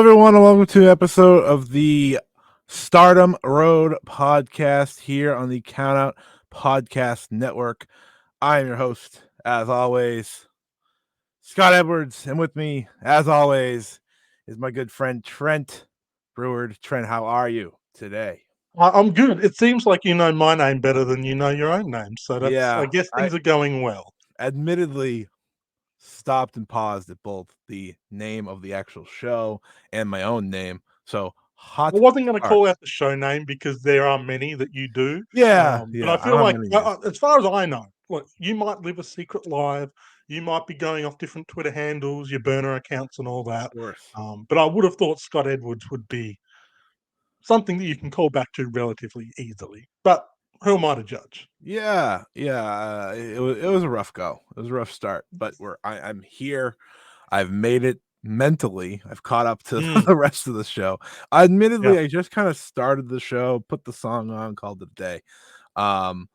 everyone, and welcome to an episode of the Stardom Road podcast here on the Countout Podcast Network. I am your host, as always, Scott Edwards, and with me, as always, is my good friend Trent Brewer. Trent, how are you today? I'm good. It seems like you know my name better than you know your own name, so I Yeah, guess I things are going well. admittedly stopped and paused at both the name of the actual show and my own name. So I hot wasn't going to start. call out the show name because there are many that you do, Yeah, but I yeah. I feel don't have like, many names. as far as I know, look, you might live a secret life, you might be going off different Twitter handles, your burner accounts, and all Of that. course. But I would have thought Scott Edwards would be something that you can call back to relatively easily. But who am I to judge? Yeah, yeah. It was a rough go. It was a rough start, but I'm here. I've made it mentally. I've caught up to Mm, the rest of the show. yeah, Admittedly, I just kind of started the show, put the song on, called it a day. Um,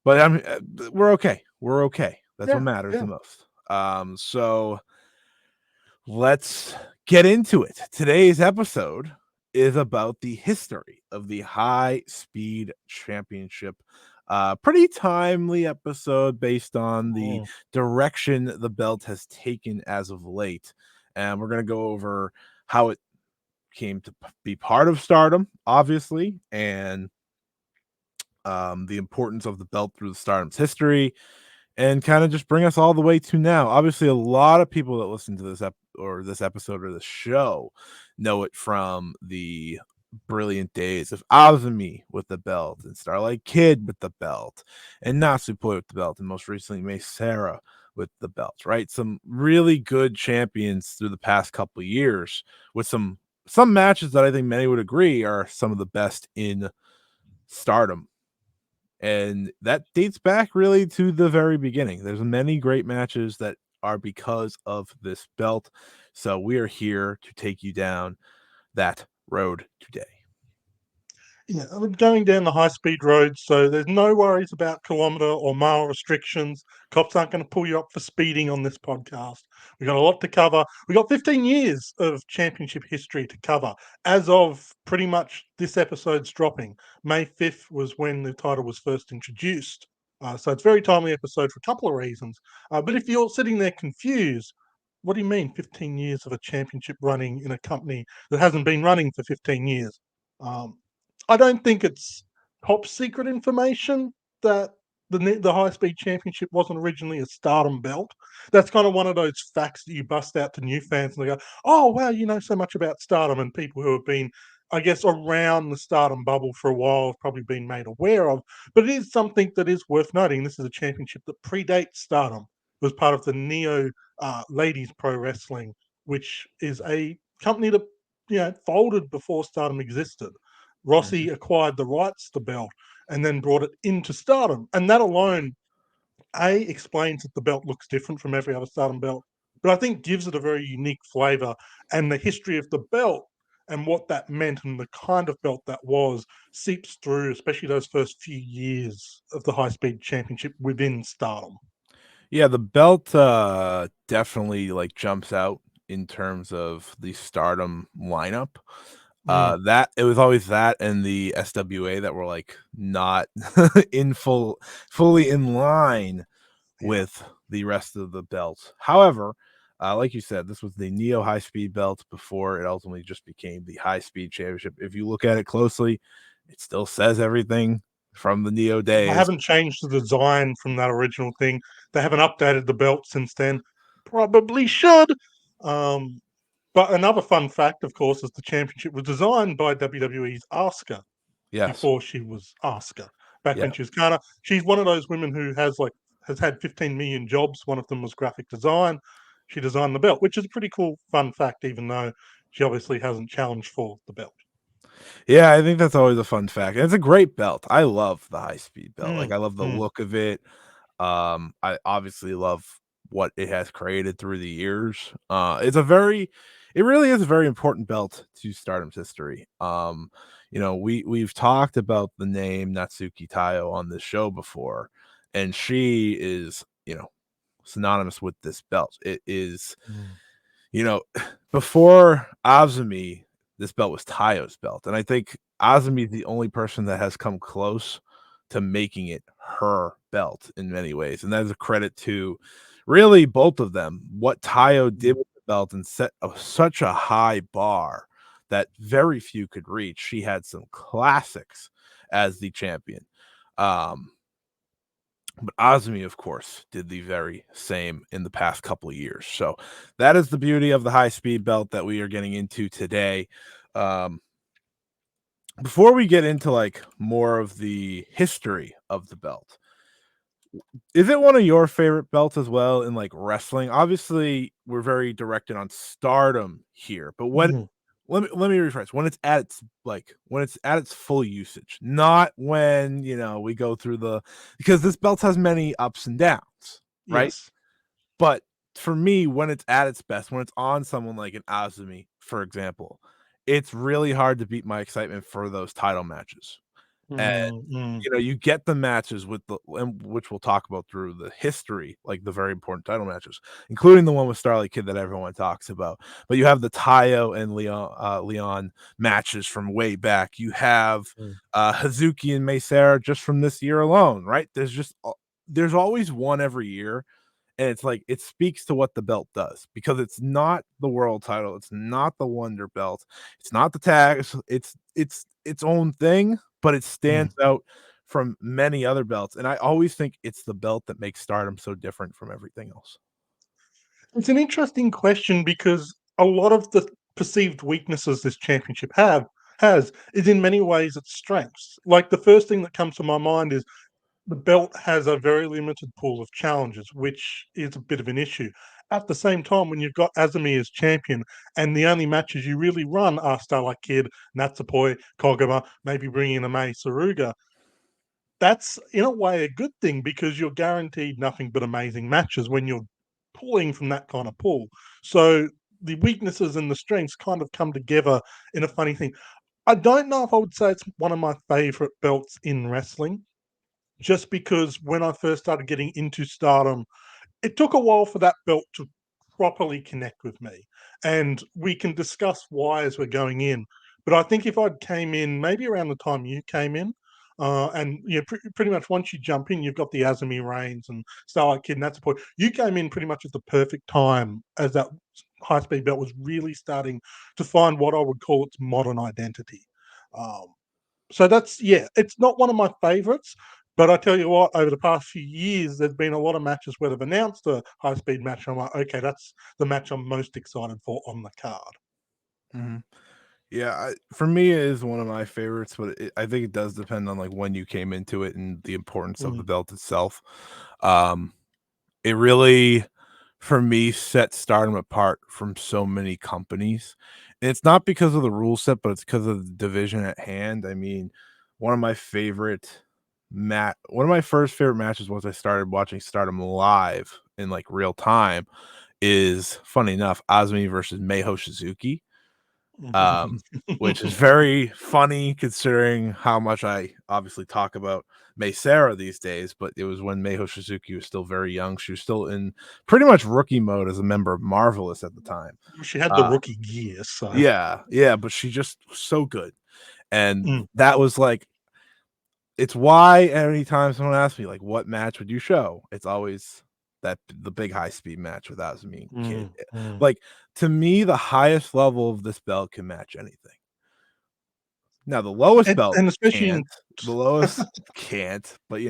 but we're okay. We're okay. That's what yeah, matters yeah. the most. So let's get into it. Today's episode is about the history of the High Speed Championship. Pretty timely episode based on the Mm. direction the belt has taken as of late. And we're going to go over how it came to be part of Stardom, obviously, and the importance of the belt through the Stardom's history, and kind of just bring us all the way to now. Obviously, a lot of people that listen to this episode or this show know it from the brilliant days of Azumi with the belt and Starlight Kid with the belt and Natsupoi with the belt and most recently May Sarah with the belt, right? Some really good champions through the past couple years with some matches that I think many would agree are some of the best in Stardom, and that dates back really to the very beginning. There's many great matches that are because of this belt. So we are here to take you down that road today. Yeah, I mean, going down the high speed road, so there's no worries about kilometre or mile restrictions. Cops aren't going to pull you up for speeding on this podcast. We got a lot to cover. We got 15 years of championship history to cover. As of pretty much this episode's dropping, May 5th was when the title was first introduced. So it's a very timely episode for a couple of reasons. But if you're sitting there confused, what do you mean 15 years of a championship running in a company that hasn't been running for 15 years? Um, I don't think it's top secret information that the high speed championship wasn't originally a Stardom belt. That's kind of one of those facts that you bust out to new fans and they go, "Oh wow, you know so much about Stardom." And people who have been, I guess, around the Stardom bubble for a while have probably been made aware of. But it is something that is worth noting. This is a championship that predates Stardom. It was part of the Neo Ladies Pro Wrestling, which is a company that folded before Stardom existed. Rossi Mhm. acquired the rights to the belt and then brought it into Stardom. And that alone, explains that the belt looks different from every other Stardom belt, but I think gives it a very unique flavor. And the history of the belt and what that meant and the kind of belt that was seeps through, especially those first few years of the high speed championship within Stardom. Yeah, the belt definitely like jumps out in terms of the Stardom lineup. Mm, That it was always that and the SWA that were like not in fully in line yeah. with the rest of the belts. However, like you said, this was the Neo High Speed belt before it ultimately just became the High Speed Championship. If you look at it closely, it still says everything from the Neo They days. haven't changed the design from that original thing. They haven't updated the belt since then. Probably should. Um, but another fun fact, of course, is the championship was designed by WWE's Asuka Yes. before she was Asuka. Back Yeah. when she was Kana, she's one of those women who has had 15 million jobs. One of them was graphic design. She designed the belt, which is a pretty cool fun fact, even though she obviously hasn't challenged for the belt. Yeah, I think that's always a fun fact. And it's a great belt. I love the high speed belt. Like Mm, I love the mm, look of it. I obviously love what it has created through the years. It really is a very important belt to Stardom's history. We've talked about the name Natsuki Taiyo on this show before, and she is, synonymous with this belt. It is mm. you know, before Azumi, this belt was Tayo's belt, and I think Azumi is the only person that has come close to making it her belt in many ways, and that is a credit to really both of them. What Taiyo did Mm. with the belt and set such a high bar that very few could reach. She had some classics as the champion. Um, but Azumi, of course, did the very same in the past couple of years. So that is the beauty of the high speed belt that we are getting into today. Um, before we get into like more of the history of the belt, is it one of your favorite belts as well in like wrestling? Obviously, we're very directed on Stardom here, but when Mm. let me rephrase. When it's at its when it's at its full usage, not when we go through the because this belt has many ups and downs, right? Yes. But for me, when it's at its best, when it's on someone like an Azumi, for example, it's really hard to beat my excitement for those title matches. And Mm, mm, you get the matches with which we'll talk about through the history, like the very important title matches, including the one with Starlight Kid that everyone talks about. But you have the Tayo and Leon matches from way back. You have mm, Hazuki and Meisera just from this year alone, right? There's always one every year, and it's like it speaks to what the belt does because it's not the world title, it's not the wonder belt, it's not the tag, it's its own thing, but it mm. stands out from many other belts, and I always think it's the belt that makes Stardom so different from everything else. It's an interesting question because a lot of the perceived weaknesses this championship has is in many ways its strengths. Like the first thing that comes to my mind is the belt has a very limited pool of challenges, which is a bit of an issue. At the same time, when you've got Azumi as champion, and the only matches you really run are Starlight Kid, Natsupoi, Kogama, maybe bringing in a Mai Saruga, that's in a way a good thing because you're guaranteed nothing but amazing matches when you're pulling from that kind of pool. So the weaknesses and the strengths kind of come together in a funny thing. I don't know if I would say it's one of my favorite belts in wrestling, just because when I first started getting into Stardom, it took a while for that belt to properly connect with me. And we can discuss why as we're going in. But I think if I'd came in maybe around the time you came in, and pretty much once you jump in, you've got the Azumi Reigns and Starlight Kid, and that's the point. You came in pretty much at the perfect time as that high speed belt was really starting to find what I would call its modern identity. Um, so that's yeah, it's not one of my favorites, but I tell you what, over the past few years, there's been a lot of matches where they've announced a high speed match. I'm like, okay, that's the match I'm most excited for on the card. Mhm. Yeah, for me, it is one of my favorites, but I think it does depend on like when you came into it and the importance of the Mm, belt itself. Um, it really, for me, set Stardom apart from so many companies. And it's not because of the rule set, but it's because of the division at hand. I mean, one of my first favorite matches once I started watching Stardom live in like real time is funny enough, Azumi versus Meiho Suzuki. Um, which is very funny considering how much I obviously talk about Mei Sarah these days, but it was when Meiho Suzuki was still very young. She was still in pretty much rookie mode as a member of Marvelous at the time. she had the Uh, rookie gear, so yeah, yeah, but she just was so good. And mm, that was like it's why anytime someone asks me like what match would you show, it's always the big high speed match with Azumi and Kid. mm, mm. Like to me, the highest level of this belt can match anything. Now the lowest belt And especially can't. The lowest can't, but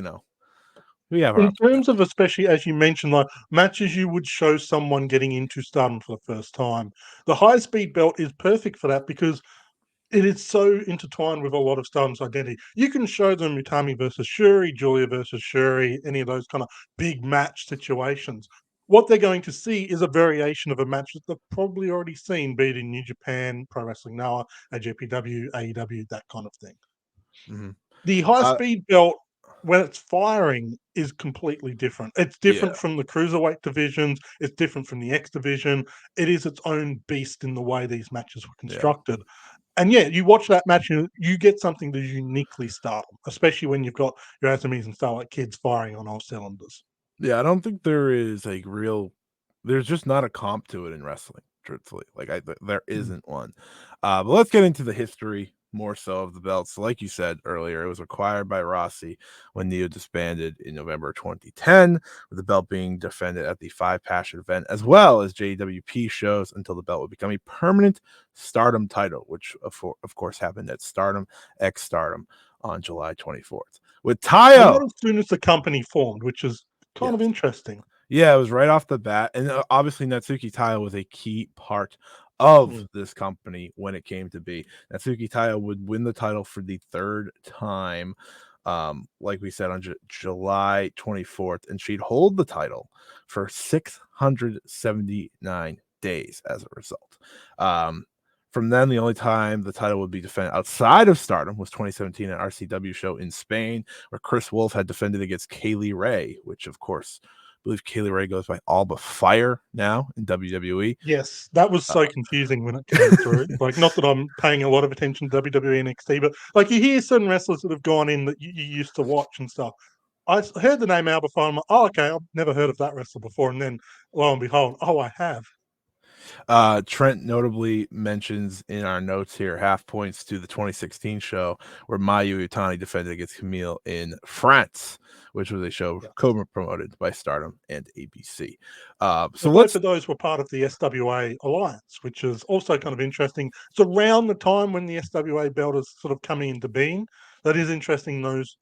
we have our in ups and terms downs. of, especially as you mentioned, like matches you would show someone getting into Stardom for the first time. The high speed belt is perfect for that because it is so intertwined with a lot of Stardom's identity. You can show them Utami versus Shuri, Julia versus Shuri, any of those kind of big match situations. What they're going to see is a variation of a match that they've probably already seen, be it in New Japan, Pro Wrestling Noah, AJPW, AEW, that kind of thing. Mhm. The high Uh, speed belt, when it's firing, is completely different. It's yeah, different from the cruiserweight divisions. It's different from the X division. It is its own beast in the way these matches were yeah, constructed. And yeah, you watch that match and you get something that is uniquely Stardom, especially when you've got your Azumis and Starlight Kids firing on all cylinders. yeah. I don't think there is a real. There's just not a comp to it in wrestling. truthfully. Like there Mm. isn't one. But let's get into the history more so of the belt. So, like you said earlier, it was acquired by Rossi when Neo disbanded in November 2010, with the belt being defended at the Five Passion event as well as JWP shows until the belt would become a permanent Stardom title, which of course happened at Stardom X Stardom on July 24th. With And Taiyo, not as soon as the company formed, which is kind of yes, interesting. yeah, it was right off the bat, and obviously Natsuki Taiyo was a key part of Mm. this company when it came to be. Natsuki Taiyo would win the title for the third time, like we said on July 24th, and she'd hold the title for 679 days as a result. Um, from then, the only time the title would be defended outside of Stardom was 2017 at RCW show in Spain, where Chris Wolf had defended against Kaylee Ray, which of course believe Kaylee Ray goes by All But Fire now in WWE. Yes, that was Uh, so confusing when it came through. Like, not that I'm paying a lot of attention to WWE NXT, but like you hear certain wrestlers that have gone in that you used to watch and stuff. Heard the name Albert Fire. I'm like, oh, okay, I've never heard of that wrestler before. And then lo and behold, oh, I have. Trent notably mentions in our notes here half points to the 2016 show where Mayu Iwatani defended against Camille in France, which was a show Yes. co-promoted by Stardom and ABC. So And both let's of those were part of the SWA alliance, which is also kind of interesting. It's around the time when the SWA belt is sort of coming into being. That is interesting. Those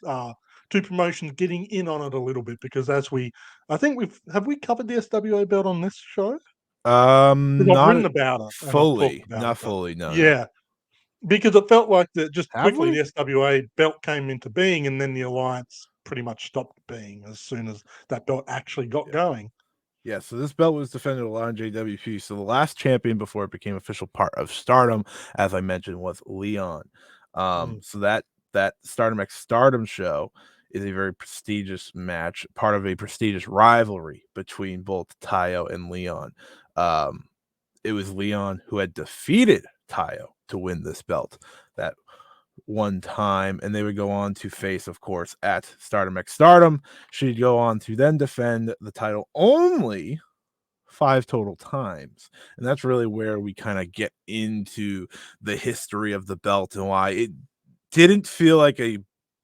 two promotions getting in on it a little bit because I think we covered the SWA belt on this show. Because I've not written about it and I've talked fully, about it, not but fully, no. yeah, because it felt like that just Have quickly we? the SWA belt came into being and then the alliance pretty much stopped being as soon as that belt actually got Yeah. going. Yeah, so this belt was defended a lot on JWP. So the last champion before it became official part of Stardom, as I mentioned, was Leon. Mm. So that Stardom X Stardom show is a very prestigious match, part of a prestigious rivalry between both Tayo and Leon. Um, it was Leon who had defeated Tayo to win this belt that one time, and they would go on to face, of course, at Stardom X Stardom. She'd go on to then defend the title only 5 total times. And that's really where we kind of get into the history of the belt and why it didn't feel like a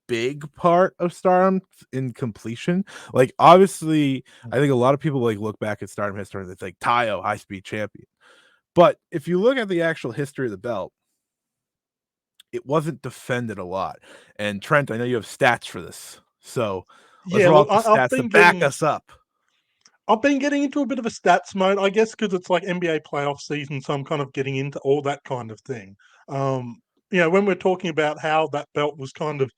big part of Stardom in completion. Like obviously, I think a lot of people like look back at Stardom history and they think Tayo, high speed champion. But if you look at the actual history of the belt, it wasn't defended a lot. And Trent, I know you have stats for this. So let's Yeah, roll well, out the stats to back us up. I've been getting into a bit of a stats mode, I guess, because it's like NBA playoff season, so I'm kind of getting into all that kind of thing. Um, when we're talking about how that belt was kind of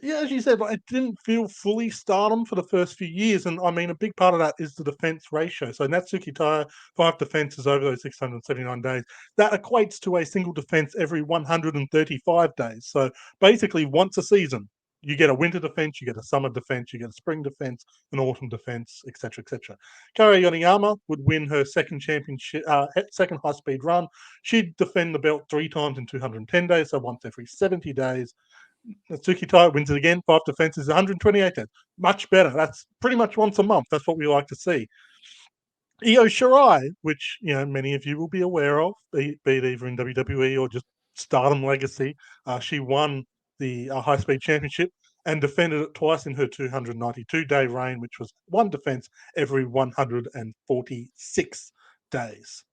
yeah, as you said, like, it didn't feel fully Stardom for the first few years, and I mean, a big part of that is the defense ratio. So Natsuki Taiyo, 5 defenses over those 679 days. That equates to a single defense every 135 days. So basically, once a season, you get a winter defense, you get a summer defense, you get a spring defense, an autumn defense, etc., etc. Kari Yoneyama would win her second championship, second high speed run. She'd defend the belt 3 times in 210 days, so once every 70 days. Natsuki Taiyo wins it again, 5 defenses, 128 days. Much better. That's pretty much once a month. That's what we like to see. Io Shirai, which many of you will be aware of, be it either in WWE or just Stardom Legacy, she won the High Speed Championship and defended it twice in her 292-day reign, which was one defense every 146 days.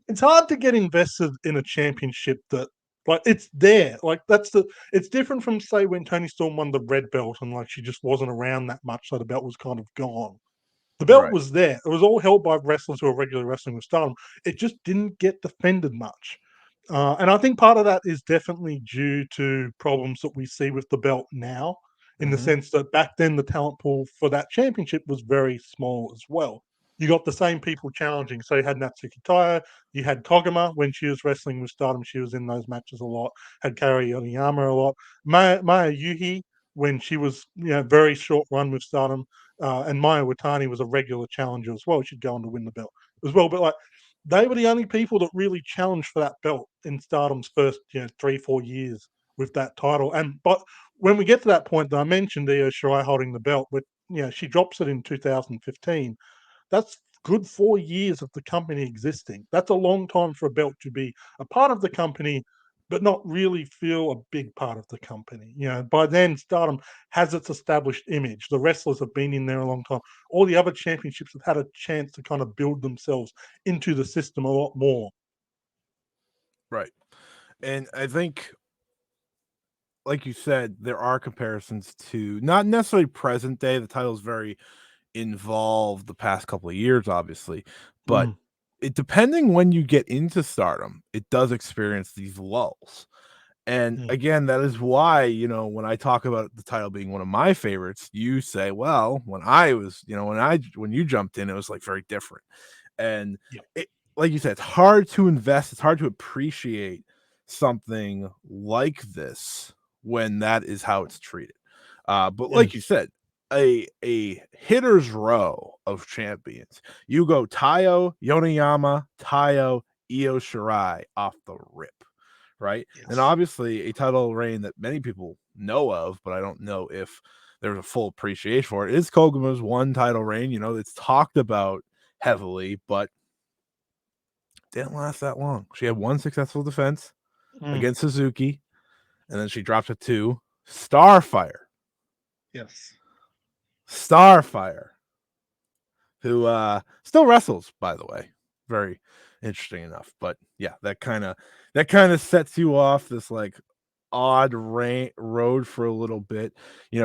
It's hard to get invested in a championship that like it's there. Like it's different from say when Tony Storm won the red belt and like she just wasn't around that much, so the belt was kind of gone. The belt Right. was there. It was all held by wrestlers who were regularly wrestling with Stardom. It just didn't get defended much. And I think part of that is definitely due to problems that we see with the belt now, in the Mm-hmm. sense that back then the talent pool for that championship was very small as well. You got the same people challenging. So you had Natsuki Taiyo, you had Koguma when she was wrestling with Stardom, she was in those matches a lot, had Kari Yoneyama a lot. Maya Yuhi, when she was, very short run with Stardom, and Maya Watani was a regular challenger as well. She'd go on to win the belt as well. But like they were the only people that really challenged for that belt in Stardom's first, 3-4 years with that title. But when we get to that point that I mentioned, Io Shirai holding the belt, but she drops it in 2015. That's good 4 years of the company existing. That's a long time for a belt to be a part of the company, but not really feel a big part of the company. By then, Stardom has its established image. The wrestlers have been in there a long time. All the other championships have had a chance to kind of build themselves into the system a lot more. Right. And I think, like you said, there are comparisons to not necessarily present day. The title's very involved the past couple of years, obviously, but Mm, it depending when you get into Stardom, it does experience these lulls. And mm, again, that is why, when I talk about the title being one of my favorites, you say, well, when I was, when you jumped in, it was like very different. And yeah, it, like you said, it's hard to invest, it's hard to appreciate something like this when that is how it's treated. But like you yes, said, a hitter's row of champions. You go Taiyo, Yoneyama, Taiyo, Io Shirai off the rip, right? And yes. obviously a title reign that many people know of, but I don't know if there's a full appreciation for it, is Koguma's one title reign. It's talked about heavily, but didn't last that long. She had one successful defense Mm, against Suzuki, and then she dropped it to Starfire. yes. Starfire, who still wrestles, by the way. Very interesting enough. But yeah, that kind of sets you off this like odd road for a little bit.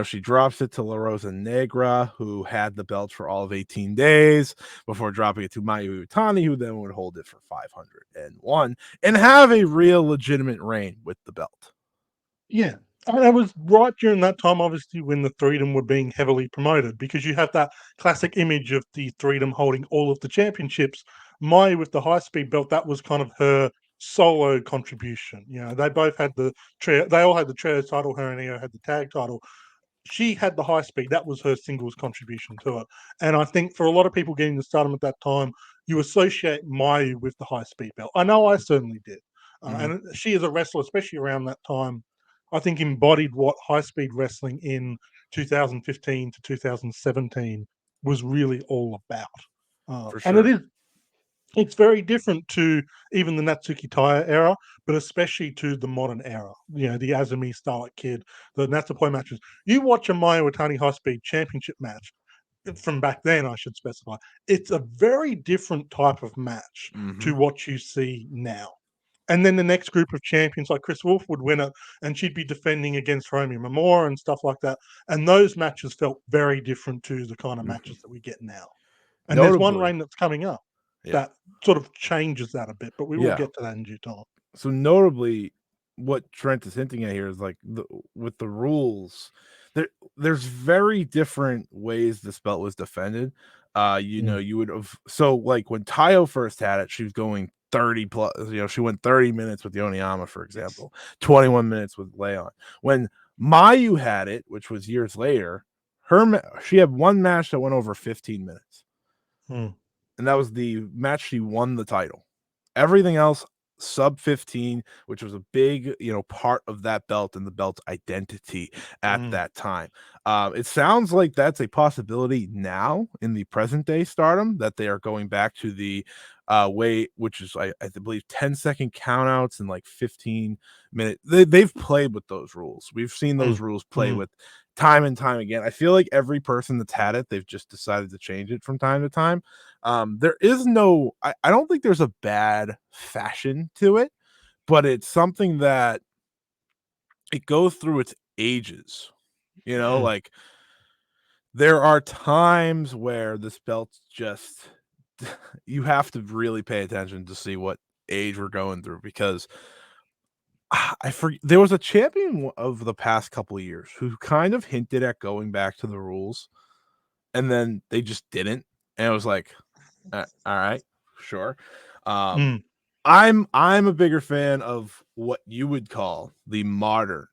She drops it to La Rosa Negra, who had the belt for all of 18 days before dropping it to Mayu Iwatani, who then would hold it for 501 and have a real legitimate reign with the belt. Yeah. And it was right during that time, obviously, when the Freedom were being heavily promoted, because you have that classic image of the Freedom holding all of the championships. Mai with the high speed belt, that was kind of her solo contribution. They both had they all had the trio title. Her and Io had the tag title. She had the high speed. That was her singles contribution to it. And I think for a lot of people getting to Stardom at that time, you associate Mayu with the high speed belt. I know I certainly did. Mhm, And she as a wrestler, especially around that time, I think embodied what high speed wrestling in 2015 to 2017 was really all about. for And sure. it's very different to even the Natsuki Taiyo era, but especially to the modern era. The Azumi Starlight Kid, the Natsupoi matches. You watch a Maya Watani High Speed Championship match from back then, I should specify. It's a very different type of match Hmm. to what you see now. And then the next group of champions, like Chris Wolf, would win it, and she'd be defending against Romy Mamora and stuff like that. And those matches felt very different to the kind of Hmm. matches that we get now. And there's one Notably, reign that's coming up yeah, that sort of changes that a bit, but we will yeah. get to that in due time. So notably, what Trent is hinting at here is like with the rules, there's very different ways this belt was defended. Mm, You would have so like when Tayo first had it, she was going 30 plus, she went 30 minutes with Yoneyama, for yes. example, 21 minutes with Leon. When Mayu had it, which was years later, she had one match that went over 15 minutes, Mm, and that was the match she won the title. Everything else sub 15, which was a big, part of that belt and the belt's identity at mm, that time. It sounds like that's a possibility now in the present day Stardom, that they are going back to the way, which is I believe 10-second countouts and like 15-minute. They've played with those rules. We've seen mm, those rules play mm, with time and time again. I feel like every person that's had it, they've just decided to change it from time to time. There is no, I don't think there's a bad fashion to it, but it's something that it goes through its ages. mm, Like there are times where this belt's just you have to really pay attention to see what age we're going through, because I forget, there was a champion of the past couple of years who kind of hinted at going back to the rules, and then they just didn't, and it was like, all right, sure." Um, mm. I'm a bigger fan of what you would call the modern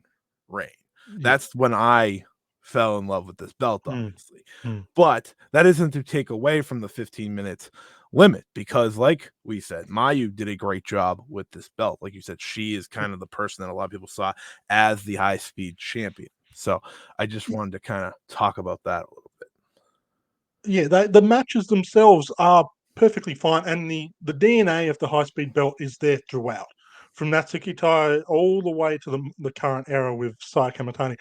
reign. Yeah. That's when I fell in love with this belt, Mm, obviously. mm. But that isn't to take away from the 15 minute limit, because like we said, Mayu did a great job with this belt. Like you said, she is kind of the person that a lot of people saw as the high speed champion. So I just wanted to kind of talk about that a little bit. Yeah, the matches themselves are perfectly fine. And the DNA of the high speed belt is there throughout, from Natsuki Taiyo all the way to the current era with Saya Kamitani.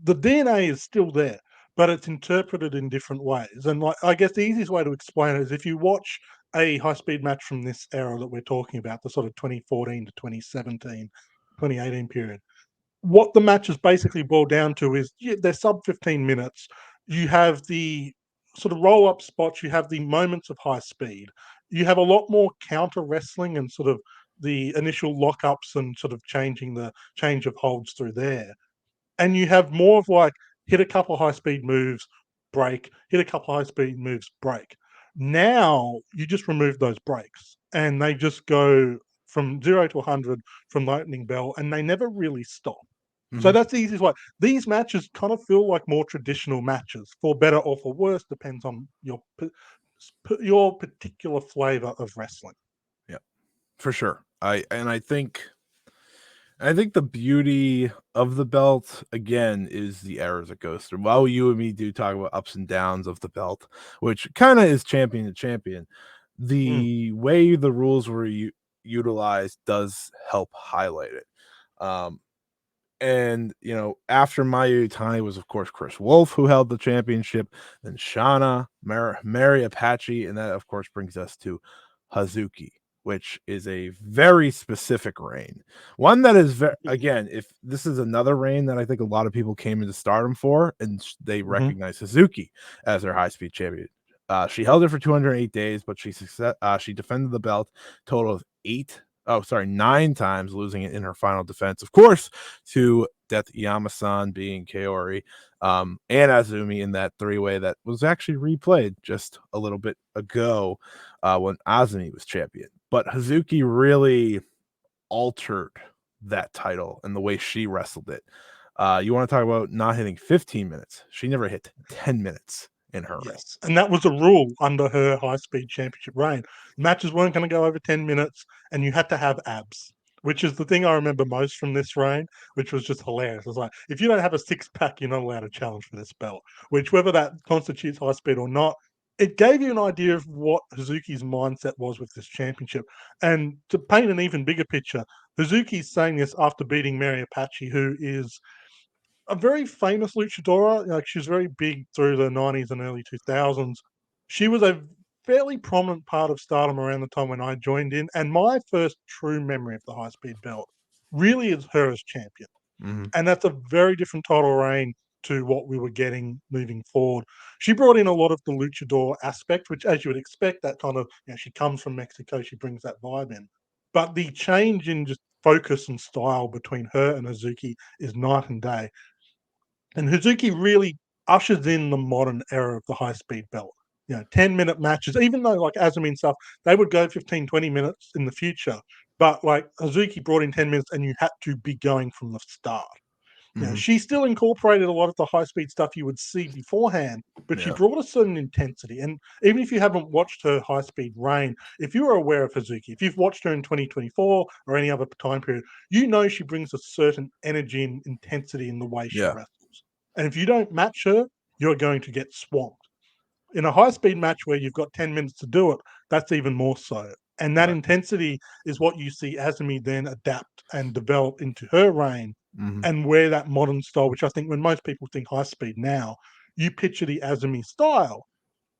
The DNA is still there, but it's interpreted in different ways. And like, I guess the easiest way to explain it is if you watch a high speed match from this era that we're talking about, the sort of 2014 to 2017, 2018 period, what the matches basically boil down to is they're sub 15 minutes. You have the sort of roll up spots, you have the moments of high speed, you have a lot more counter wrestling and sort of the initial lockups and sort of changing the change of holds through there. And you have more of like hit a couple high speed moves, break, hit a couple high speed moves, break. Now you just remove those breaks and they just go from 0 to 100 from the opening bell and they never really stop. So Mhm. that's the easiest way. These matches kind of feel like more traditional matches, for better or for worse, depends on your particular flavor of wrestling. Yeah, for sure. I think the beauty of the belt again is the eras it goes through. While you and me do talk about ups and downs of the belt, which kind of is champion to champion, Mm, the way the rules were utilized does help highlight it. Um, and after Mayu Itani was of course Chris Wolf who held the championship, then Shana, Mary Apache, and that of course brings us to Hazuki, which is a very specific reign. One that is again, if this is another reign that I think a lot of people came into Stardom for, and they hmm recognize Hazuki as their high speed champion. She held it for 208 days, but she defended the belt total of 9 times, losing it in her final defense, of course, to Death Yamasan being Kaori, and Azumi in that three-way that was actually replayed just a little bit ago when Azumi was champion. But Hazuki really altered that title and the way she wrestled it. You want to talk about not hitting 15 minutes? She never hit 10 minutes in her reign. Yes, and that was a rule under her high speed championship reign. Matches weren't going to go over 10 minutes, and you had to have abs, which is the thing I remember most from this reign, which was just hilarious. It's like, if you don't have a six pack, you're not allowed to challenge for this belt, which, whether that constitutes high speed or not, it gave you an idea of what Hazuki's mindset was with this championship. And to paint an even bigger picture, Hazuki's saying this after beating Mary Apache, who is a very famous luchadora. Like, she was very big through the 90s and early 2000s. She was a fairly prominent part of Stardom around the time when I joined in. And my first true memory of the high speed belt really is her as champion. Mm-hmm. And that's a very different title reign to what we were getting moving forward. She brought in a lot of the luchador aspect, which, as you would expect, that kind of, she comes from Mexico, she brings that vibe in. But the change in just focus and style between her and Hazuki is night and day. And Hazuki really ushers in the modern era of the high speed belt. 10-minute matches, even though like Azumi and stuff, they would go 15, 20 minutes in the future. But like Hazuki brought in 10 minutes and you had to be going from the start. Mm-hmm. She still incorporated a lot of the high speed stuff you would see beforehand, but she Yeah. brought a certain intensity. And even if you haven't watched her high speed reign, if you are aware of Hazuki, if you've watched her in 2024 or any other time period, you know she brings a certain energy and intensity in the way she Yeah. wrestles. And if you don't match her, you're going to get swamped. In a high speed match where you've got 10 minutes to do it, that's even more so. And that Right. intensity is what you see Azumi then adapt and develop into her reign Mm-hmm. and wear that modern style, which I think when most people think high speed now, you picture the Azumi style.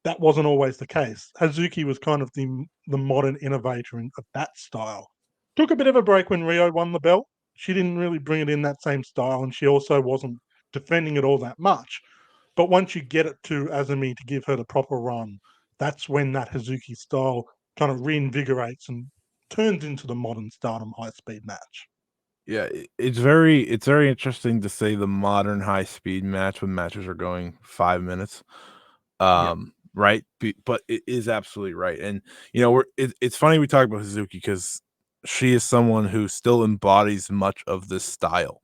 That wasn't always the case. Hazuki was kind of the modern innovator of that style. Took a bit of a break when Rio won the belt. She didn't really bring it in that same style, and she also wasn't defending it all that much. But once you get it to Azumi to give her the proper run, that's when that Hazuki style kind of reinvigorates and turns into the modern Stardom high speed match. Yeah, it's very interesting to say the modern high speed match when matches are going 5 minutes. Yeah. Right, but it is absolutely right. And it's funny we talk about Hazuki because she is someone who still embodies much of this style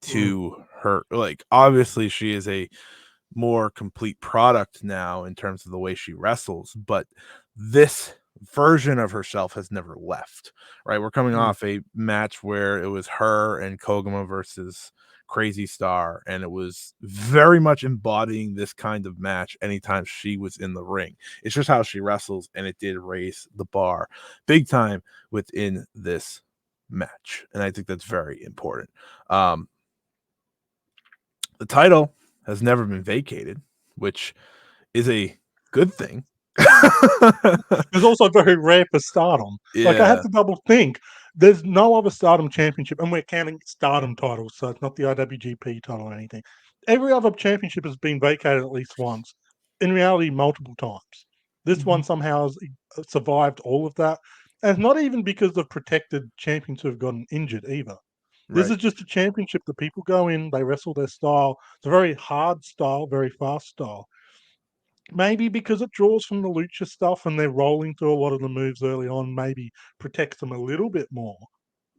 Mm, to her. Like, obviously she is a more complete product now in terms of the way she wrestles, but this version of herself has never left. Right, we're coming mm, off a match where it was her and Koguma versus crazy star, and it was very much embodying this kind of match anytime she was in the ring. It's just how she wrestles, and it did raise the bar big time within this match, and I think that's very important. Um, the title has never been vacated, which is a good thing. It's also very rare for Stardom. Like I had Yeah, to double think. There's no other Stardom championship, and we're counting Stardom titles, so it's not the IWGP title or anything. Every other championship has been vacated at least once. In reality, multiple times. This one mhm, somehow has survived all of that, and it's not even because of protected champions who have gotten injured either. This right. is just a championship that people go in, they wrestle their style. It's a very hard style, very fast style. Maybe because it draws from the lucha stuff and they're rolling through a lot of the moves early on, maybe protects them a little bit more.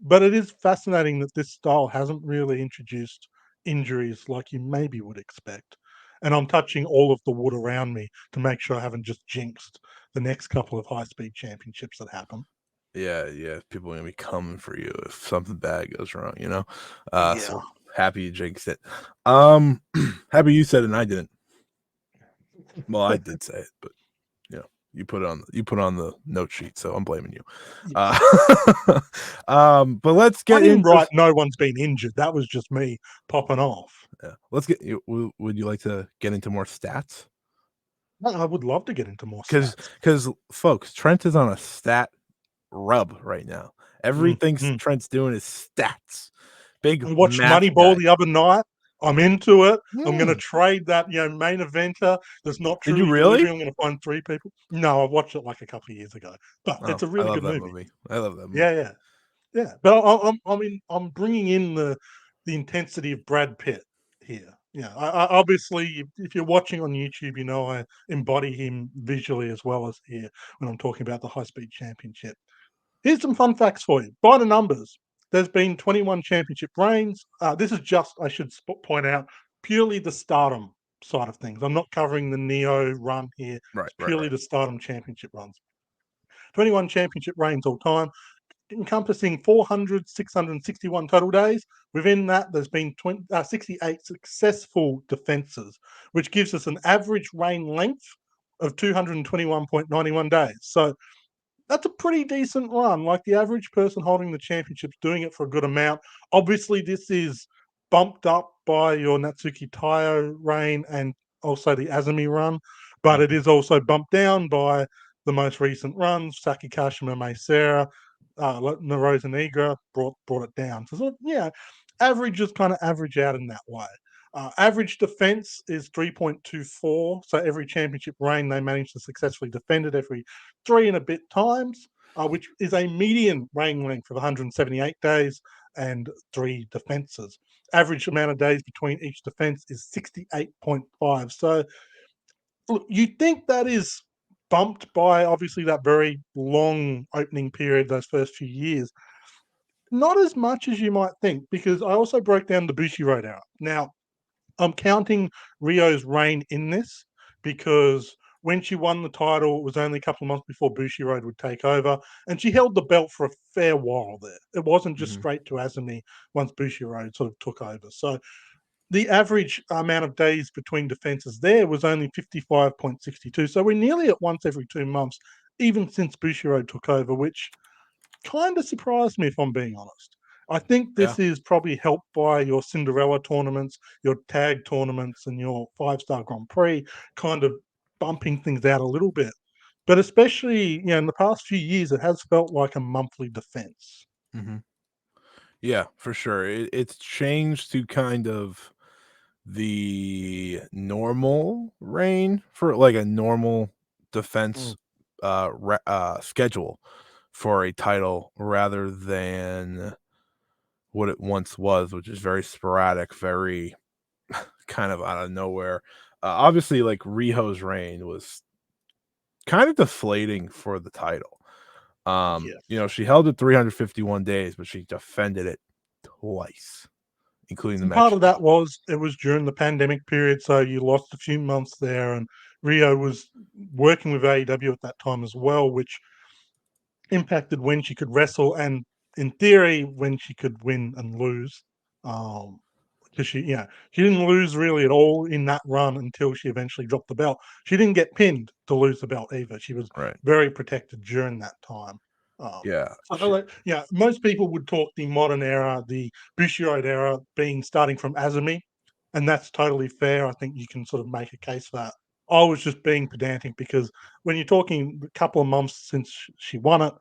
But it is fascinating that this style hasn't really introduced injuries like you maybe would expect. And I'm touching all of the wood around me to make sure I haven't just jinxed the next couple of high speed championships that happen. Yeah, yeah. People are gonna be coming for you if something bad goes wrong, you know? Yeah. So happy you jinxed it. Happy you said it and I didn't. Well, I did say it, but you know, you put on the note sheet, so I'm blaming you. Yeah. Uh, but let's I get didn't into write no one's been injured. That was just me popping off. yeah, let's get you. Would you like to get into more stats? I would love to get into more Because stats. folks, Trent is on a stat rub right now. Everything Mm. Trent's doing is stats. Big I watched math Moneyball guy. the other night. I'm into it. I'm going to Hmm. trade that main eventer that's not Did you truly really? delivering. I'm going to find three people. No, I watched it like a couple of years ago, but Oh, it's a I really love good that movie. movie. I love that movie. Yeah, yeah, yeah. But I'm bringing in the intensity of Brad Pitt here. Yeah, I obviously, if you're watching on YouTube, I embody him visually as well as here when I'm talking about the High Speed Championship. Here's some fun facts for you. By the numbers, there's been 21 championship reigns. This is just, I should point out, purely the Stardom side of things. I'm not covering the Neo run here. Right, It's right, purely right. the Stardom championship runs. 21 championship reigns all time, encompassing 400, 661 total days. Within that, there's been 68 successful defenses, which gives us an average reign length of 221.91 days. So that's a pretty decent run. Like the average person holding the championship's doing it for a good amount. Obviously, this is bumped up by your Natsuki Taiyo reign and also the Azumi run, but it Mhm. is also bumped down by the most recent runs. Saki Kashima, Maesera, Narosa Negra brought it down. So yeah, averages kind of average out in that way. Average defense is 3.24. So every championship reign, they manage to successfully defend it every three and a bit times, which is a median reign length of 178 days and three defenses. Average amount of days between each defense is 68.5. So look, you think that is bumped by obviously that very long opening period, those first few years. Not as much as you might think, because I also broke down the Bushi Road era. Now, I'm counting Rio's reign in this because when she won the title, it was only a couple of months before Bushi Road would take over, and she held the belt for a fair while there. It wasn't just Mhm. straight to Azumi once Bushi Road sort of took over. So the average amount of days between defenses there was only 55.62. So we're nearly at once every 2 months, even since Bushi Road took over, which kind of surprised me, if I'm being honest. I think Yeah. this is probably helped by your Cinderella tournaments, your tag tournaments, and your five-star Grand Prix kind of bumping things out a little bit. But especially, in the past few years, it has felt like a monthly defense. Mhm. Yeah, for sure. It's changed to kind of the normal reign for like a normal defense Mm, schedule for a title rather than what it once was, which is very sporadic, very kind of out of nowhere. Obviously, like Riho's reign was kind of deflating for the title. yes. She held it 351 days, but she defended it twice, including the And part match. of that was it was during the pandemic period, so you lost a few months there, and Rio was working with AEW at that time as well, which impacted when she could wrestle and, in theory, when she could win and lose. Um, because she didn't lose really at all in that run until she eventually dropped the belt. She didn't get pinned to lose the belt either. She was Right. very protected during that time. Yeah. So, most people would talk the modern era, the Bushiroad era, being starting from Azumi, and that's totally fair. I think you can sort of make a case for that. I was just being pedantic because when you're talking a couple of months since she won it,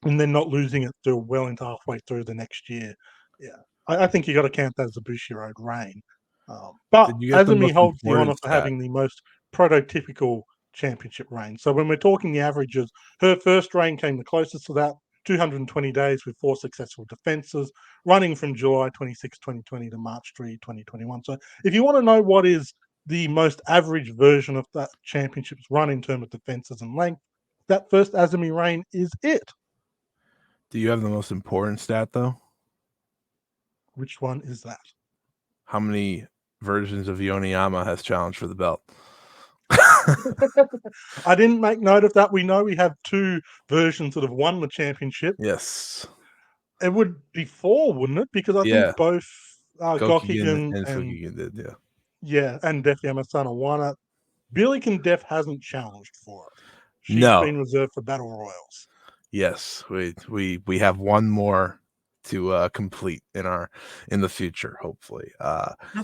and then not losing it till well into halfway through the next year. Yeah, I think you got to count that as a Bushiroad reign. But Did you get the Azumi most holds the honor important for stat? having the most prototypical championship reign. So when we're talking the averages, her first reign came the closest to that. 220 days with 4 successful defenses, running from July 26, 2020 to March 3, 2021. So if you want to know what is the most average version of that championship's run in terms of defenses and length, that first Azumi reign is it. Do you have the most important stat though? Which one is that? How many versions of Yoniyama has challenged for the belt? I didn't make note of that. We know we have two versions that have won the championship. Yes. It would be four, wouldn't it? Because I think Yeah. both Gokigen Gokigen and and Fukigen did, yeah. Def Yamasana won it. Billy Def hasn't challenged for it. She's No. been reserved for battle royals. Yes. We have one more to complete in the future, hopefully.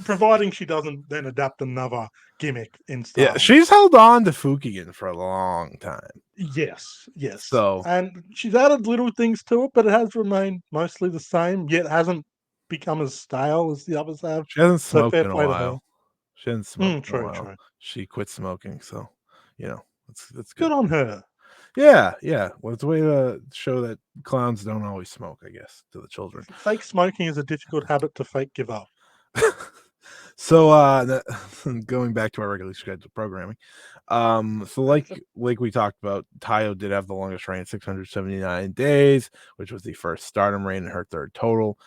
Providing she doesn't then adapt another gimmick in Yeah, Stardom. she's held on to Fukigen for a long time. Yes, yes. So And she's added little things to it, but it has remained mostly the same, yet hasn't become as stale as the others have. she hasn't So smoked fair in a play to her. while. She hasn't smoked in a True, while. true. She quit smoking, so that's good. Good on her. Yeah, yeah. Well, it's a way to show that clowns don't always smoke, I guess, to the children. Fake smoking is a difficult habit to fake give up. So going back to our regularly scheduled programming. So like we talked about, Taiyo did have the longest reign, 679 days, which was the first Stardom reign and her third total.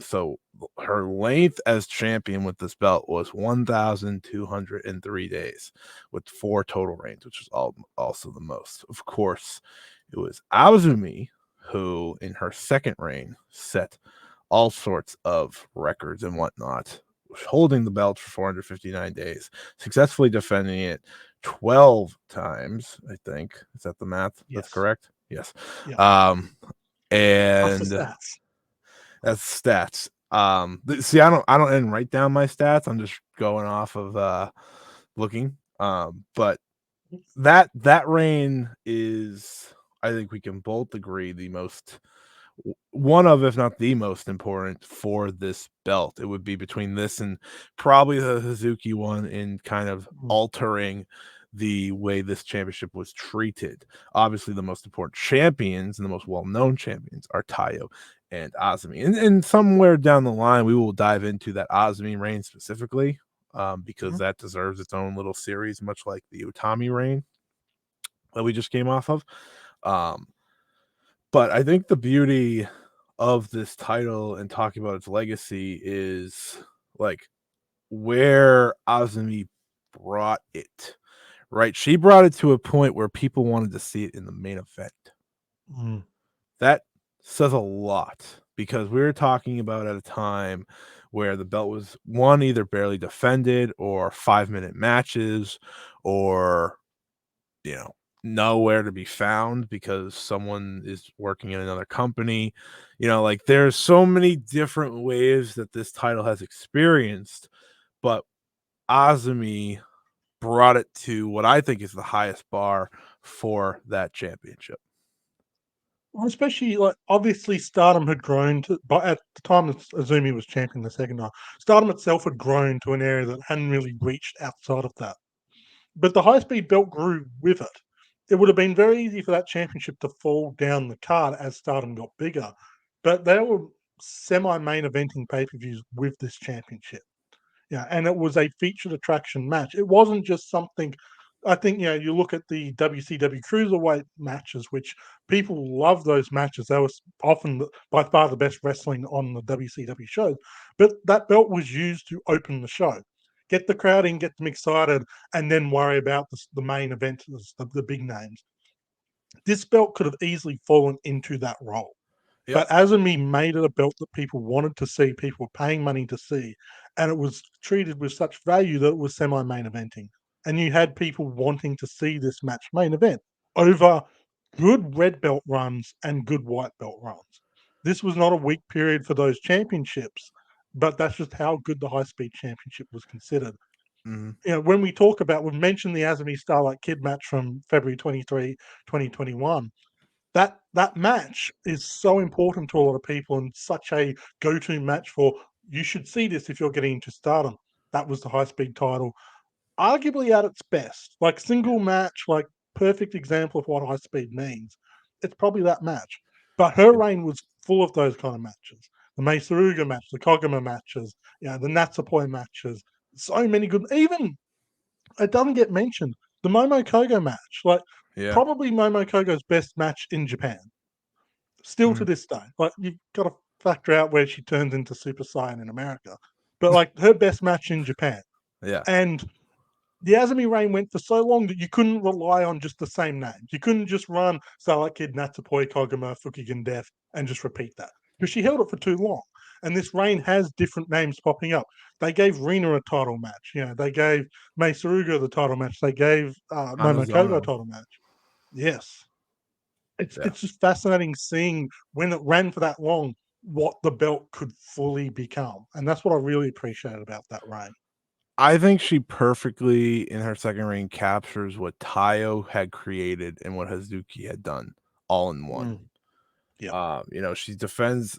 So her length as champion with this belt was 1,203 days with 4 total reigns, which is also the most. Of course, it was Azumi who in her second reign set all sorts of records and whatnot, holding the belt for 459 days, successfully defending it 12 times, I think. Is that the math? That's Yes. correct? Yes. Yeah. Um, That's the and stats. that's stats. See, I didn't write down my stats. I'm just going off of looking. But that reign is, I think we can both agree, the most one of, if not the most important for this belt. It would be between this and probably the Hazuki one in kind of altering the way this championship was treated. Obviously, the most important champions and the most well-known champions are Taiyo and Azumi. And somewhere down the line, we will dive into that Azumi reign specifically, because that deserves its own little series, much like the Utami reign that we just came off of. But I think the beauty of this title and talking about its legacy is like where Azumi brought it, right? She brought it to a point where people wanted to see it in the main event. Mm. That says a lot because we were talking about at a time where the belt was one, either barely defended or 5-minute matches or, nowhere to be found because someone is working in another company. Like there's so many different ways that this title has experienced, but Azumi brought it to what I think is the highest bar for that championship. Well, especially like obviously Stardom had grown to, but at the time that Azumi was champion the second time, Stardom itself had grown to an area that hadn't really reached outside of that. But the high speed belt grew with it. It would have been very easy for that championship to fall down the card as Stardom got bigger. But they were semi main eventing pay per views with this championship. Yeah, and it was a featured attraction match. It wasn't just something. I think you look at the WCW cruiserweight matches, which people love those matches. They were often by far the best wrestling on the WCW shows. But that belt was used to open the show, get the crowd in, get them excited, and then worry about the main event, the big names. This belt could have easily fallen into that role. Yep. But Azumi made it a belt that people wanted to see, people were paying money to see, and it was treated with such value that it was semi-main eventing. And you had people wanting to see this match main event over good red belt runs and good white belt runs. This was not a weak period for those championships, but that's just how good the high speed championship was considered. Hmm. When we talk about, we've mentioned the Azumi Starlight Kid match from February 23, 2021. That match is so important to a lot of people and such a go-to match for, you should see this if you're getting into Stardom. That was the high speed title, arguably at its best, like single match, like perfect example of what high speed means. It's probably that match. But her reign was full of those kind of matches. The Meisuruga match, the Koguma matches, the Natsupoi matches. So many good. Even it doesn't get mentioned. The Momo Kogo match, like Yeah. probably Momo Kogo's best match in Japan, still to Mhm. this day. Like you've got to factor out where she turns into Super Saiyan in America, but like her best match in Japan. Yeah. And the Azumi reign went for so long that you couldn't rely on just the same names. You couldn't just run Starlight Kid, Natsupoi, Koguma, Fukigen Death, and just repeat that because she held it for too long. And this reign has different names popping up. They gave Rina a title match. They gave Mei Saruga the title match. They gave Momokogo a Hanazono. title match. Yes, it's Yeah. it's just fascinating seeing when it ran for that long what the belt could fully become, and that's what I really appreciate about that reign. I think she perfectly, in her second reign, captures what Taiyo had created and what Hazuki had done all in one. Mm, yeah. She defends,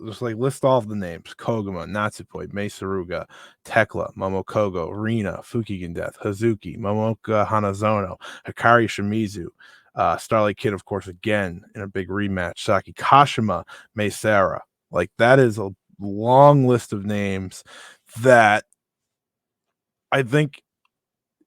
just like list off the names: Koguma, Natsupoi, Mei Saruga, Tekla, Momokogo, Rina, Fukigen Death, Hazuki, Momoka Hanazono, Hikari Shimizu, Starlight Kid, of course, again in a big rematch, Saki Kashima, Mei Sara. Like, that is a long list of names that I think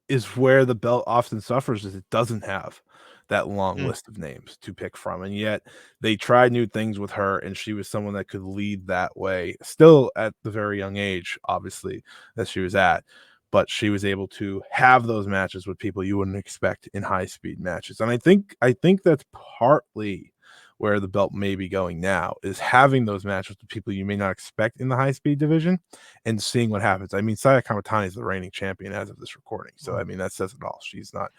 is where the belt often suffers, is it doesn't have that long Mm. list of names to pick from, and yet they tried new things with her, and she was someone that could lead that way, still at the very young age, obviously, that she was at, but she was able to have those matches with people you wouldn't expect in high speed matches, and I think that's partly where the belt may be going now, is having those matches with people you may not expect in the high speed division and seeing what happens. I mean, Saya Kamatani is the reigning champion as of this recording. So, I Mm. mean, that says it all. She's not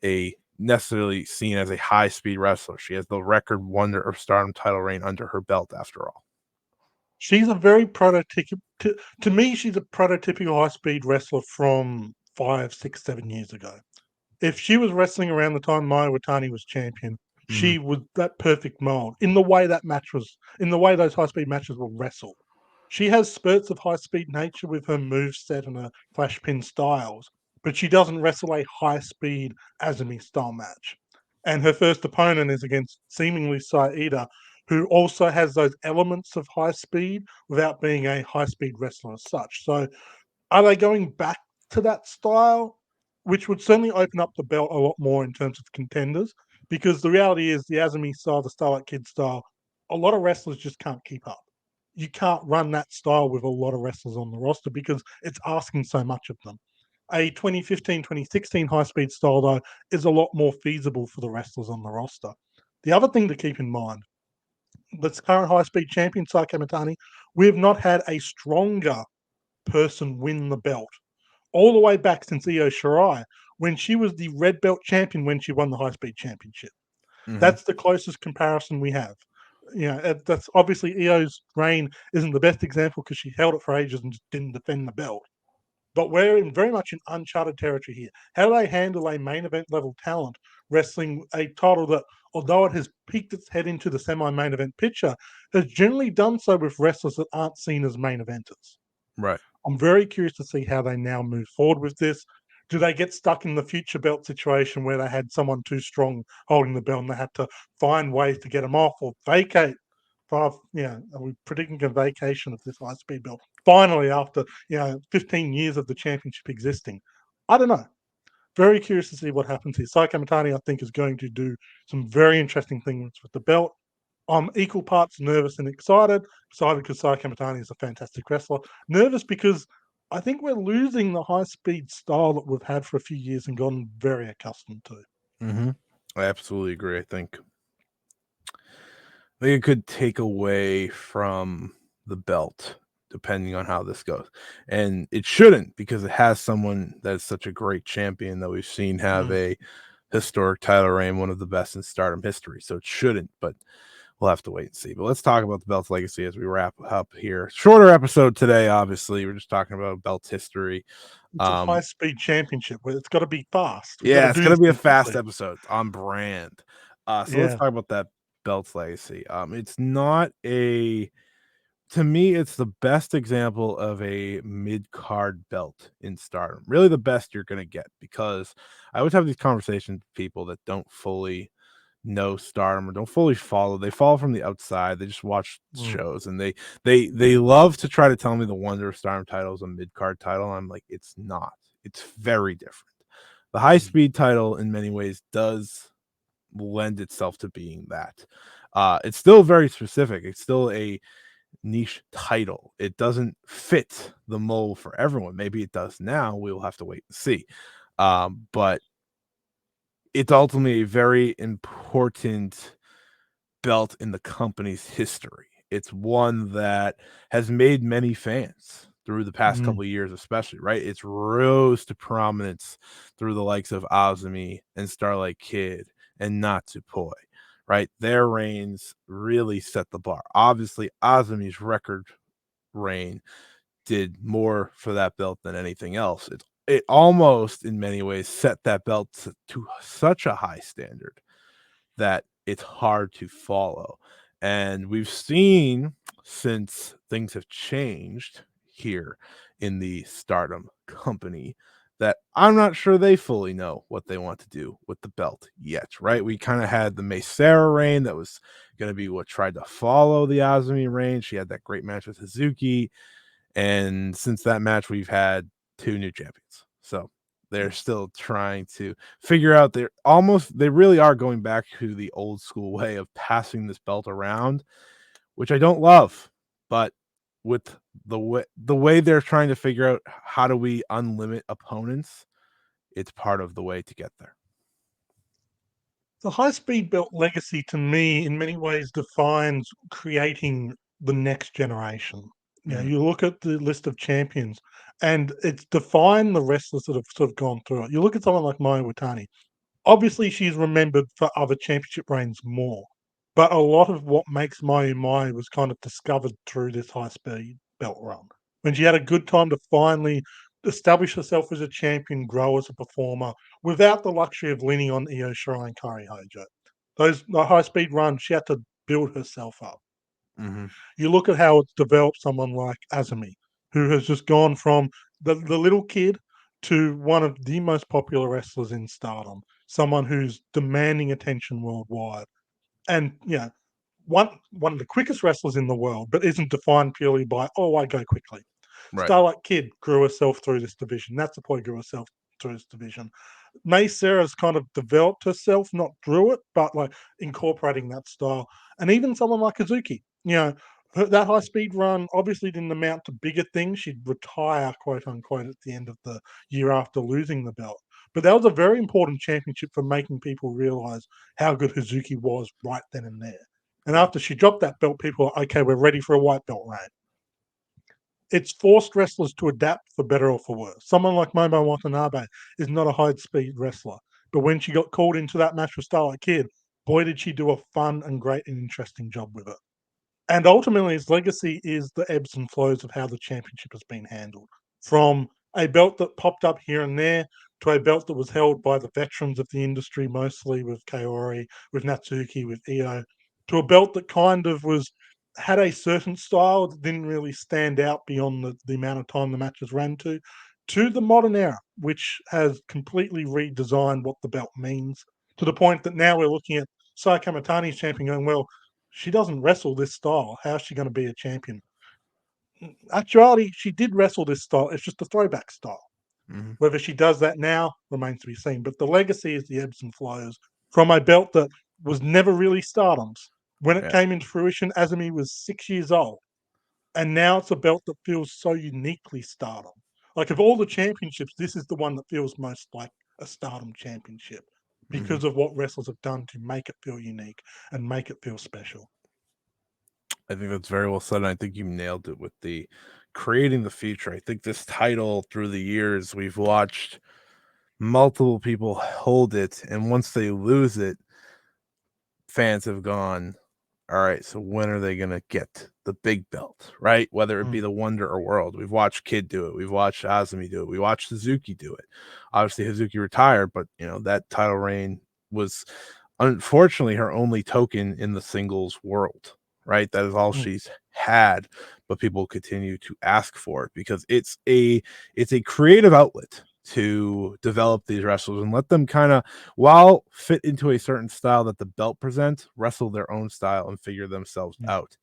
a necessarily seen as a high speed wrestler. She has the record wonder of Stardom title reign under her belt, after all. She's a very prototypical. To me, she's a prototypical high speed wrestler from 5, 6, 7 years ago. If she was wrestling around the time Maya Watani was champion, Hmm. she was that perfect mold in the way that match was, in the way those high speed matches were wrestled. She has spurts of high speed nature with her move set and her flash pin styles, but she doesn't wrestle a high speed Azumi style match. And her first opponent is against seemingly Saida, who also has those elements of high speed without being a high speed wrestler as such. So are they going back to that style, which would certainly open up the belt a lot more in terms of contenders? Because the reality is, the Azumi style, the Starlight Kid style, a lot of wrestlers just can't keep up. You can't run that style with a lot of wrestlers on the roster because it's asking so much of them. A 2015, 2016 high speed style, though, is a lot more feasible for the wrestlers on the roster. The other thing to keep in mind, this current high speed champion, Saika Matani, we have not had a stronger person win the belt all the way back since Io Shirai, when she was the red belt champion when she won the high speed championship. Hmm. That's the closest comparison we have. That's obviously Io's reign isn't the best example because she held it for ages and just didn't defend the belt. But we're in very much in uncharted territory here. How do they handle a main event level talent wrestling a title that, although it has peeked its head into the semi main event picture, has generally done so with wrestlers that aren't seen as main eventers? Right. I'm very curious to see how they now move forward with this. Do they get stuck in the future belt situation where they had someone too strong holding the belt and they had to find ways to get them off or vacate? Are we predicting a vacation of this high speed belt finally after 15 years of the championship existing? I don't know. Very curious to see what happens here. Saika Matani, I think, is going to do some very interesting things with the belt. I'm equal parts nervous and excited. Excited because Sai Kamatani is a fantastic wrestler. Nervous because I think we're losing the high speed style that we've had for a few years and gotten very accustomed to. Hmm. I absolutely agree. I think think it could take away from the belt depending on how this goes. And it shouldn't because it has someone that's such a great champion that we've seen have Mm. a historic title reign, one of the best in Stardom history. So it shouldn't, but we'll have to wait and see. But let's talk about the belt's legacy as we wrap up here. Shorter episode today, obviously. We're just talking about belt's history. It's a Um, high-speed championship where it's got to be fast. We got to yeah, it's do gonna this be a thing fast quickly. episode on brand. So let's Yeah. talk about that belt's legacy. It's not a to me, it's the best example of a mid-card belt in Stardom. Really the best you're gonna get because I always have these conversations with people that don't fully know Stardom or don't fully follow. They follow from the outside. They just watch Mm. shows and they love to try to tell me the Wonder of Stardom title is a mid-card title. I'm like, it's not. It's very different. The high Mm. speed title in many ways does lend itself to being that. It's still very specific. It's still a niche title. It doesn't fit the mold for everyone. Maybe it does now. We will have to wait and see. But it's ultimately a very important belt in the company's history. It's one that has made many fans through the past Mm. couple of years, especially, right? It's rose to prominence through the likes of Azumi and Starlight Kid and Natsupoi, right? Their reigns really set the bar. Obviously, Azumi's record reign did more for that belt than anything else. It almost, in many ways, set that belt to such a high standard that it's hard to follow. And we've seen since things have changed here in the Stardom company that I'm not sure they fully know what they want to do with the belt yet, right? We kind of had the May Sarah reign that was going to be what tried to follow the Azumi reign. She had that great match with Hazuki. And since that match, we've had two new champions. So they're still trying to figure out they really are going back to the old school way of passing this belt around, which I don't love. But with the way they're trying to figure out how do we unlimit opponents, it's part of the way to get there. The high speed belt legacy to me, in many ways, defines creating the next generation. You know, Mhm. you look at the list of champions, and it's defined the wrestlers that have sort of gone through it. You look at someone like Maya Watani. Obviously, she's remembered for other championship reigns more, but a lot of what makes Mai Mai was kind of discovered through this high speed belt run. When she had a good time to finally establish herself as a champion, grow as a performer, without the luxury of leaning on Io Shirai and Kari Hojo. The high speed runs, she had to build herself up. Mhm. You look at how it's developed someone like Azumi, who has just gone from the little kid to one of the most popular wrestlers in Stardom, someone who's demanding attention worldwide. And one of the quickest wrestlers in the world, but isn't defined purely by, oh, I go quickly. Right. Starlight Kid grew herself through this division. Natsupoi grew herself through this division. May Sarah's kind of developed herself, not through it, but like incorporating that style. And even someone like Kazuki, that high speed run obviously didn't amount to bigger things. She'd retire, quote unquote, at the end of the year after losing the belt. But that was a very important championship for making people realize how good Hazuki was right then and there. And Mhm. after she dropped that belt, people were, okay, we're ready for a white belt reign. It's forced wrestlers to adapt for better or for worse. Someone like Momo Watanabe is not a high speed wrestler, but when she got called into that match with Starlight Kid, boy, did she do a fun and great and interesting job with it. And ultimately, his legacy is the ebbs and flows of how the championship has been handled. From a belt that popped up here and there to a belt that was held by the veterans of the industry, mostly with Kaori, with Natsuki, with Io, to a belt that kind of was had a certain style that didn't really stand out beyond the amount of time the matches ran to the modern era, which has completely redesigned what the belt means to the point that now we're looking at Sai Kamatani's champion going, well, she doesn't wrestle this style. How's she going to be a champion? Actuality, she did wrestle this style. It's just a throwback style. Mhm. Whether she does that now remains to be seen. But the legacy is the ebbs and flows from a belt that was never really Stardom's. When it Yeah. came into fruition, Azumi was 6 years old. And now it's a belt that feels so uniquely Stardom. Like, of all the championships, this is the one that feels most like a Stardom championship Mhm. because of what wrestlers have done to make it feel unique and make it feel special. I think that's very well said. And I think you nailed it with the creating the future. I think this title through the years, we've watched multiple people hold it, and once they lose it, fans have gone, all right, so when are they gonna get the big belt, right? Whether it be Mm, the Wonder or World. We've watched Kid do it. We've watched Azumi do it. We watched Suzuki do it. Obviously, Hazuki retired, but that title reign was unfortunately her only token in the singles world, right? That is all mm, she's had, but people continue to ask for it because it's a creative outlet to develop these wrestlers and let them kind of, while fit into a certain style that the belt presents, wrestle their own style and figure themselves mm, out.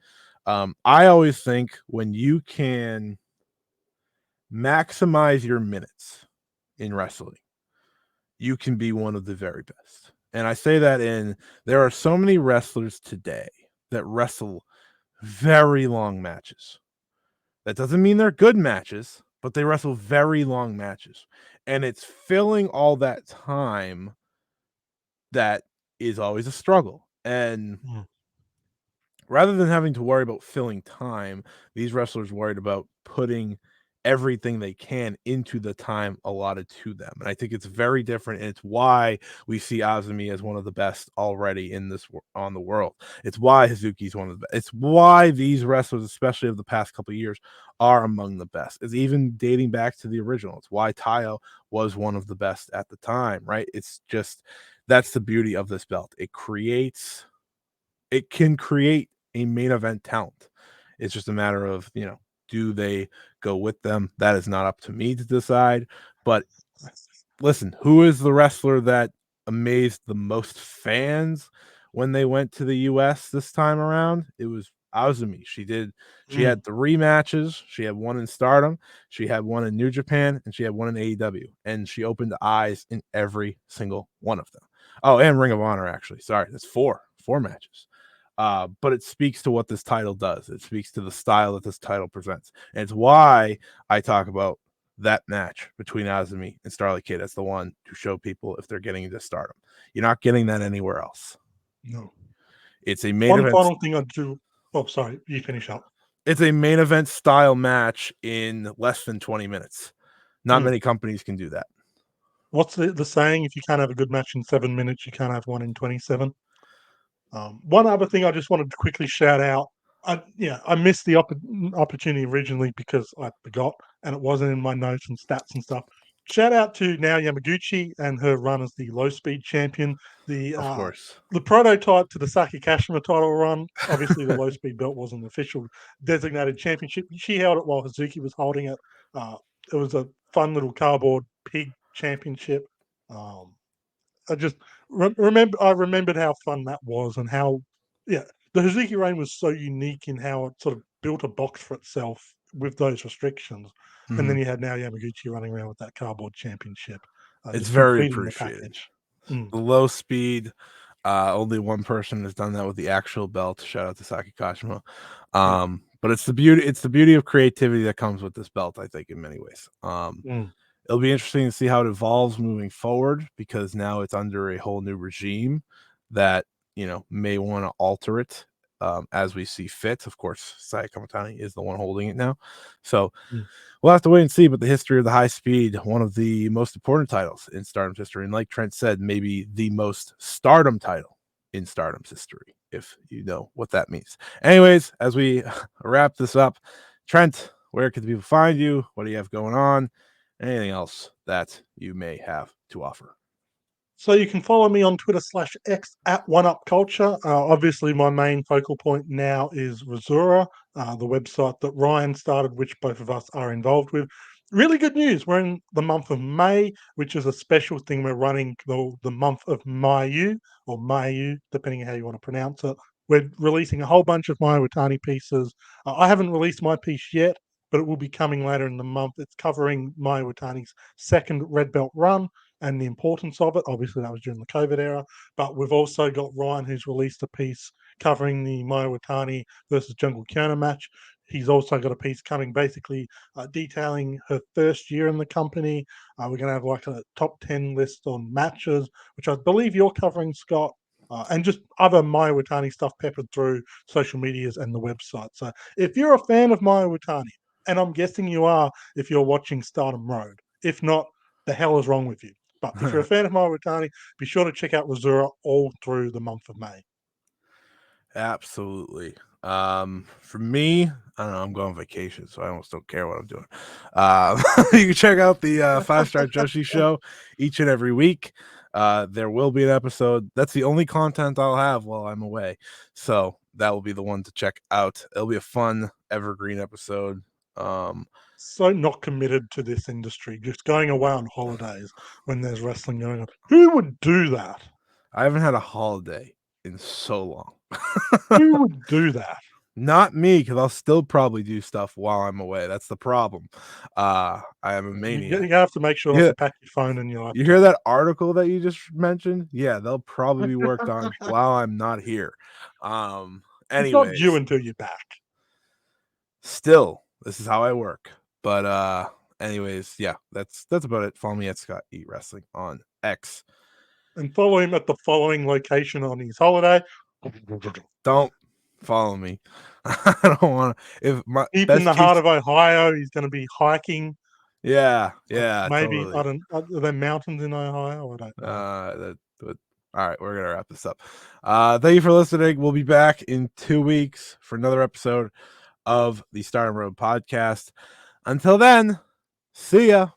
I always think when you can maximize your minutes in wrestling, you can be one of the very best. And I say that in there are so many wrestlers today that wrestle very long matches. That doesn't mean they're good matches, but they wrestle very long matches. And it's filling all that time that is always a struggle. And mm, rather than having to worry about filling time, these wrestlers worried about putting everything they can into the time allotted to them. And I think it's very different. And it's why we see Azumi as one of the best already in this on the world. It's why Hazuki's one of the best. It's why these wrestlers, especially of the past couple of years, are among the best. It's even dating back to the original. It's why Taiyo was one of the best at the time, right? It's just that's the beauty of this belt. It can create a main event talent. It's just a matter of, do they go with them? That is not up to me to decide. But listen, who is the wrestler that amazed the most fans when they went to the US this time around? It was Azumi. She mm. had 3 matches. She had one in Stardom, she had one in New Japan, and she had one in AEW. And she opened eyes in every single one of them. Oh, and Ring of Honor, actually. Sorry, that's four matches. But it speaks to what this title does. It speaks to the style that this title presents. And it's why I talk about that match between Azumi and Starlight Kid as the one to show people if they're getting into Stardom. You're not getting that anywhere else. No. It's a main One event. final thing I do. Oh, sorry, you finish up. It's a main event style match in less than 20 minutes. Not Mm. many companies can do that. What's the saying? If you can't have a good match in 7 minutes, you can't have one in 27. One other thing I just wanted to quickly shout out. I missed the opportunity originally because I forgot, and it wasn't in my notes and stats and stuff. Shout out to Nao Yamaguchi and her run as the low speed champion, the Of uh, course. the prototype to the Saki Kashima title run. Obviously, the low speed belt wasn't an official designated championship. She held it while Hazuki was holding it. Uh, it was a fun little cardboard pig championship. Um, I just remember. I remembered how fun that was, and how yeah, the Hazuki reign was so unique in how it sort of built a box for itself with those restrictions. And Mhm. then you had now Yamaguchi running around with that cardboard championship, It's just very completing the appreciated. package. Mm, The low speed, only one person has done that with the actual belt. Shout out to Saki Kashima. yeah. But it's the beauty of creativity that comes with this belt, I think, in many ways. Mm, It'll be interesting to see how it evolves moving forward because now it's under a whole new regime that may want to alter it as we see fit. Of course, Saya Kamatani is the one holding it now, so mm, we'll have to wait and see. But the history of the high speed, one of the most important titles in Stardom's history, and like Trent said, maybe the most Stardom title in Stardom's history, if you know what that means. Anyways, as we wrap this up, Trent, where can people find you? What do you have going on? Anything else that you may have to offer? So you can follow me on Twitter/X at OneUpCulture. Obviously, my main focal point now is Razura, the website that Ryan started, which both of us are involved with. Really good news. We're in the month of May, which is a special thing. We're running the month of Mayu, or Mayu, depending on how you want to pronounce it. We're releasing a whole bunch of Mayu Watani pieces. I haven't released my piece yet, but it will be coming later in the month. It's covering Mayu Watani's second red belt run and the importance of it. Obviously, that was during the COVID era. But we've also got Ryan, who's released a piece covering the Mayu Watani versus Jungle Kyona match. He's also got a piece coming basically detailing her first year in the company. We're going to have like a top 10 list on matches, which I believe you're covering, Scott. and just other Maya Watani stuff peppered through social medias and the website. So if you're a fan of Maya Watani, and I'm guessing you are if you're watching Stardom Road, if not, the hell is wrong with you? But if you're a fan of Maya Watani, be sure to check out Razura all through the month of May. Absolutely. For me, I don't know, I'm going on vacation, so I almost don't care what I'm doing. You can check out the 5-Star Joshi show each and every week. There will be an episode. That's the only content I'll have while I'm away. So that will be the one to check out. It'll be a fun evergreen episode. So not committed to this industry, just going away on holidays when there's wrestling going on. Who would do that? I haven't had a holiday in so long. Who would do that? Not me, because I'll still probably do stuff while I'm away. That's the problem. I am a maniac. You have to make sure not to pack your phone in your laptop. You hear that article that you just mentioned? Yeah, they'll probably be worked on while I'm not here. It's Anyways, not due until you're back. Still, this is how I work. But anyways, yeah, that's about it. Follow me at Scott Eat Wrestling on X. And follow him at the following location on his holiday. Don't follow me. I don't want to. If my Deep in the heart of Ohio, he's going to be hiking. Yeah, Maybe totally. I don't. Are there mountains in Ohio? I don't know. All right, we're gonna wrap this up. Thank you for listening. We'll be back in 2 weeks for another episode of the Stardom Road podcast. Until then, see ya.